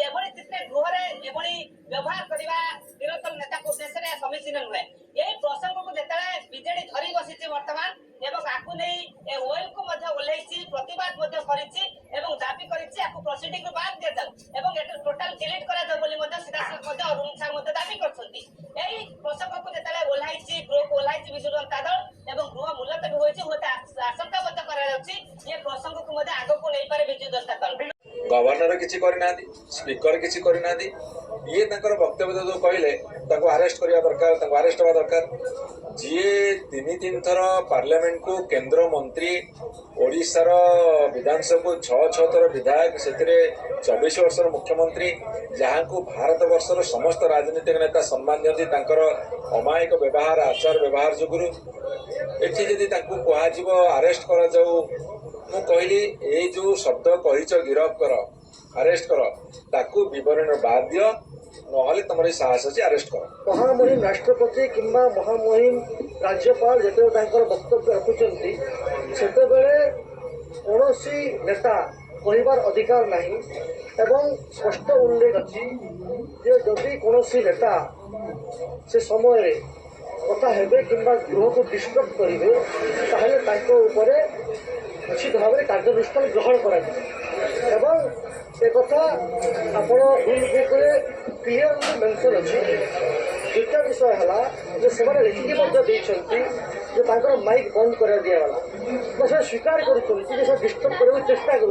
एभଳି ସ୍ଥିତିରେ ଗୃହରେ ଏଭଳି ବ୍ୟବହାର କରିବା ବିରୋଧୀ ନେତାଙ୍କ ଉଦ୍ଦେଶ୍ୟରେ ସମୀଚୀନ ନୁହେଁ। ଏହି ପ୍ରସଙ୍ଗକୁ ଯେତେବେଳେ ବିଜେଡି ଧରି ବସିଛି ବର୍ତ୍ତମାନ ଏବଂ ଆକୁ ନେଇ ଓଏଲକୁ ମଧ୍ୟ ଓହ୍ଲେଇଛି, ପ୍ରତିବାଦ ମଧ୍ୟ କରିଛି ଏବଂ ଦାବି କରିଛି ଆକୁ ପ୍ରୋସିଡିଂରୁ ବାଦ ଦିଆଯାଉ ଏବଂ ଏଟା ଟୋଟାଲ ଡିଲିଟ୍ କରାଯାଉ ବୋଲି ମଧ୍ୟ ସିଧାସଳଖ ମଧ୍ୟ ଅରୁଣ ସାହୁ ମଧ୍ୟ ଦାବି କରିଛନ୍ତି। ଏହି ପ୍ରସଙ୍ଗକୁ ଯେତେବେଳେ ଓହ୍ଲାଇଛି ଗୃହକୁ ଓହ୍ଲାଇଛି ବିଜୁ ଜନତା ଦଳ ଏବଂ ଗୃହ ମୁଲତବୀ ହୋଇଛି, ହୁଏତ ଆଶଙ୍କା ମଧ୍ୟ କରାଯାଉଛି ଏ ପ୍ରସଙ୍ଗକୁ ମଧ୍ୟ ଆଗକୁ ନେଇପାରେ ବିଜୁ ଜନତା ଦଳ। गवर्नर किसी करना स्पीकर किसी करना ये वक्तव्य जो कहले अरेस्ट करने दरकार अरेस्ट हवा दरकार जी तीन थर पार्लियामेंट को केंद्र मंत्री ओडिशार विधानसभा छह थर विधायक से 24 वर्षर मुख्यमंत्री जहाँ को भारत वर्षर समस्त राजनीतिक नेता सम्मान दिखती अमायिक व्यवहार आचार व्यवहार जुगुरु एटी कह अरेस्ट कर मु कहली ये जो शब्द कही गिरफ कर अरेस्ट कर ताकू विवरण बाद दियो नहले तुम साहस अच्छी अरेस्ट कर। महामहिम राष्ट्रपति किंबा महामहिम राज्यपाल जो वक्तव्य रखुंट से कौन नेता कहबार अधिकार नहीं एवं स्पष्ट उल्लेख अच्छी जदि कौन नेता से समय कथा हेबे किंबा गृह को डिस्टर्ब करेंगे ताहले उचित भाव में कार्यानुष्ठान ग्रहण कर एक आपण रूल बुक क्लीयरली मेंशन अच्छी दुईटा विषय है से लिखिकी माइक बंद कर दिगला स्वीकार कर डिस्टर्ब करने चेष्टा कर।